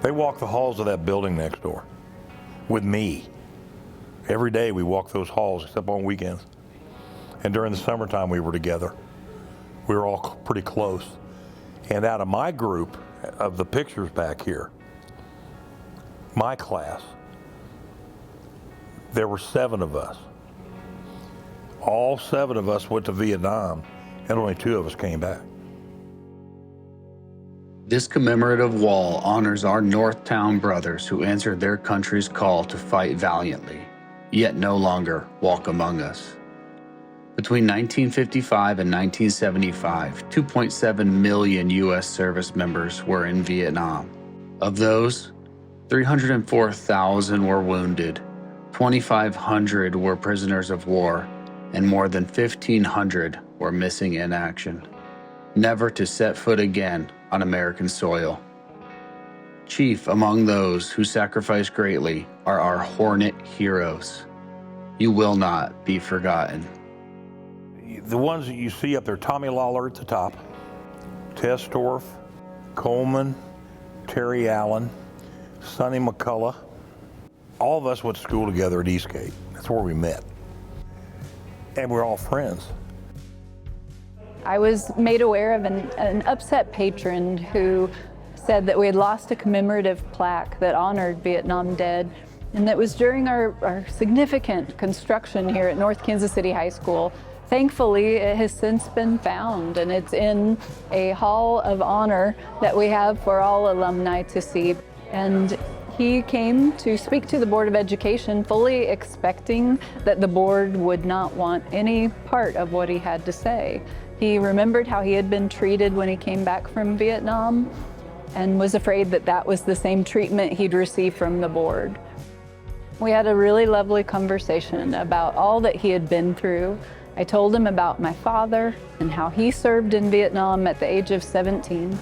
They walk the halls of that building next door with me. Every day we walk those halls except on weekends. And during the summertime we were together. We were all pretty close. And out of my group, of the pictures back here, my class, there were 7 of us. All 7 of us went to Vietnam, and only 2 of us came back. This commemorative wall honors our Northtown brothers who answered their country's call to fight valiantly, yet no longer walk among us. Between 1955 and 1975, 2.7 million U.S. service members were in Vietnam. Of those, 304,000 were wounded, 2,500 were prisoners of war, and more than 1,500 were missing in action, never to set foot again on American soil. Chief among those who sacrificed greatly are our Hornet heroes. You will not be forgotten. The ones that you see up there, Tommy Lawler at the top, Testorf, Coleman, Terry Allen, Sonny McCullough. All of us went to school together at Eastgate. That's where we met. And we're all friends. I was made aware of an upset patron who said that we had lost a commemorative plaque that honored Vietnam dead, and that was during our significant construction here at North Kansas City High School. Thankfully, it has since been found, and it's in a hall of honor that we have for all alumni to see. And he came to speak to the Board of Education, fully expecting that the board would not want any part of what he had to say. He remembered how he had been treated when he came back from Vietnam and was afraid that that was the same treatment he'd receive from the board. We had a really lovely conversation about all that he had been through. I told him about my father and how he served in Vietnam at the age of 17.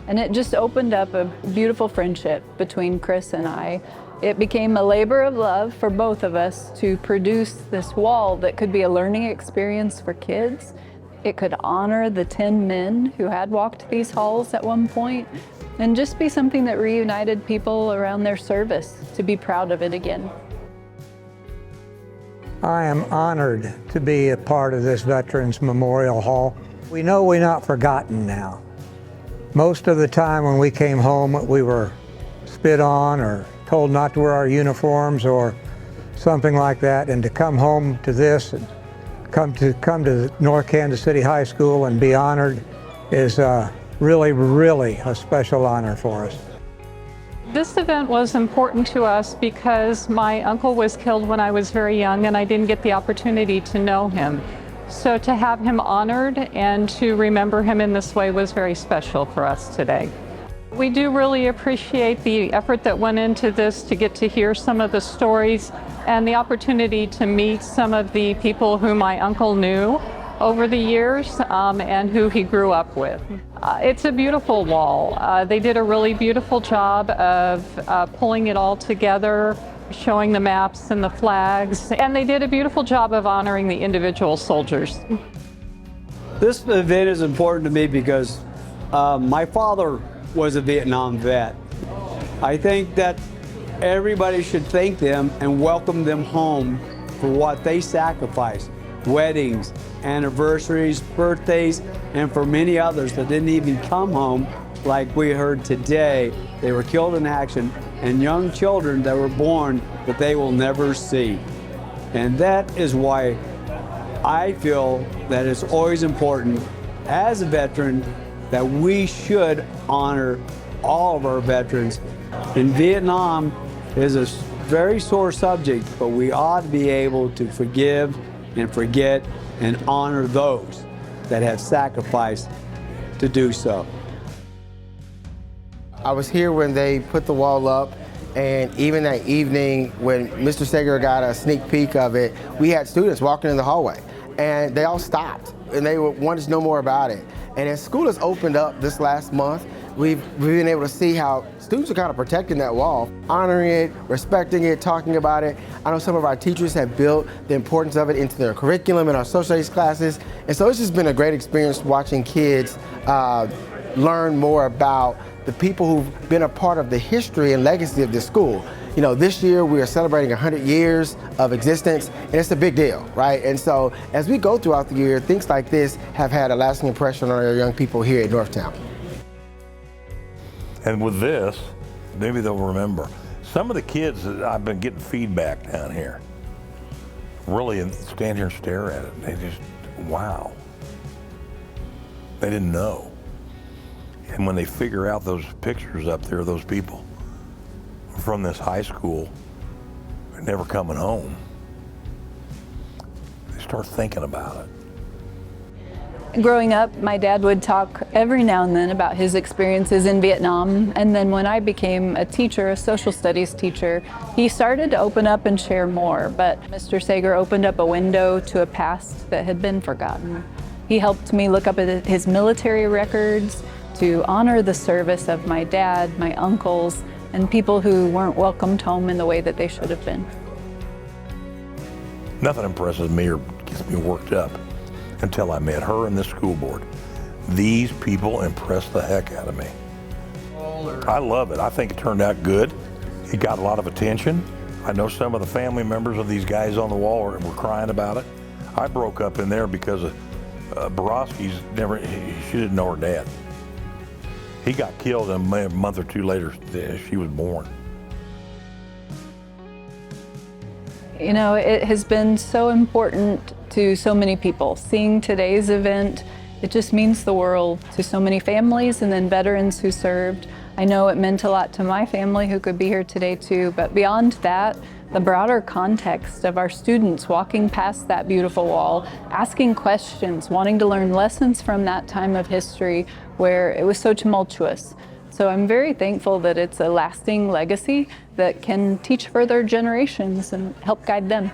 And it just opened up a beautiful friendship between Chris and I. It became a labor of love for both of us to produce this wall that could be a learning experience for kids. It could honor the 10 men who had walked these halls at one point, and just be something that reunited people around their service to be proud of it again. I am honored to be a part of this Veterans Memorial Hall. We know we're not forgotten now. Most of the time when we came home, we were spit on or told not to wear our uniforms or something like that, and to come home to this and come to North Kansas City High School and be honored is really, really a special honor for us. This event was important to us because my uncle was killed when I was very young and I didn't get the opportunity to know him. So to have him honored and to remember him in this way was very special for us today. We do really appreciate the effort that went into this to get to hear some of the stories and the opportunity to meet some of the people who my uncle knew over the years and who he grew up with. It's a beautiful wall. They did a really beautiful job of pulling it all together, showing the maps and the flags, and they did a beautiful job of honoring the individual soldiers. This event is important to me because my father was a Vietnam vet. I think that everybody should thank them and welcome them home for what they sacrificed. Weddings, anniversaries, birthdays, and for many others that didn't even come home, like we heard today. They were killed in action, and young children that were born that they will never see. And that is why I feel that it's always important as a veteran that we should honor all of our veterans. In Vietnam is a very sore subject, but we ought to be able to forgive and forget and honor those that have sacrificed to do so. I was here when they put the wall up, and even that evening when Mr. Sager got a sneak peek of it, we had students walking in the hallway, and they all stopped, and they wanted to know more about it. And as school has opened up this last month, we've been able to see how students are kind of protecting that wall, honoring it, respecting it, talking about it. I know some of our teachers have built the importance of it into their curriculum in our social studies classes. And so it's just been a great experience watching kids learn more about the people who've been a part of the history and legacy of this school. You know, this year we are celebrating 100 years of existence, and it's a big deal, right? And so as we go throughout the year, things like this have had a lasting impression on our young people here at Northtown. And with this, maybe they'll remember. Some of the kids that I've been getting feedback down here really stand here and stare at it. They just, wow. They didn't know. And when they figure out those pictures up there, those people from this high school are never coming home, they start thinking about it. Growing up, my dad would talk every now and then about his experiences in Vietnam, and then when I became a teacher, a social studies teacher, he started to open up and share more, but Mr. Sager opened up a window to a past that had been forgotten. He helped me look up at his military records to honor the service of my dad, my uncles, and people who weren't welcomed home in the way that they should have been. Nothing impresses me or gets me worked up until I met her and the school board. These people impressed the heck out of me. I love it. I think it turned out good. It got a lot of attention. I know some of the family members of these guys on the wall were crying about it. I broke up in there because of Borowski's she didn't know her dad. He got killed, and a month or two later, she was born. You know, it has been so important to so many people. Seeing today's event, it just means the world to so many families and then veterans who served. I know it meant a lot to my family who could be here today too, but beyond that, the broader context of our students walking past that beautiful wall, asking questions, wanting to learn lessons from that time of history where it was so tumultuous. So I'm very thankful that it's a lasting legacy that can teach further generations and help guide them.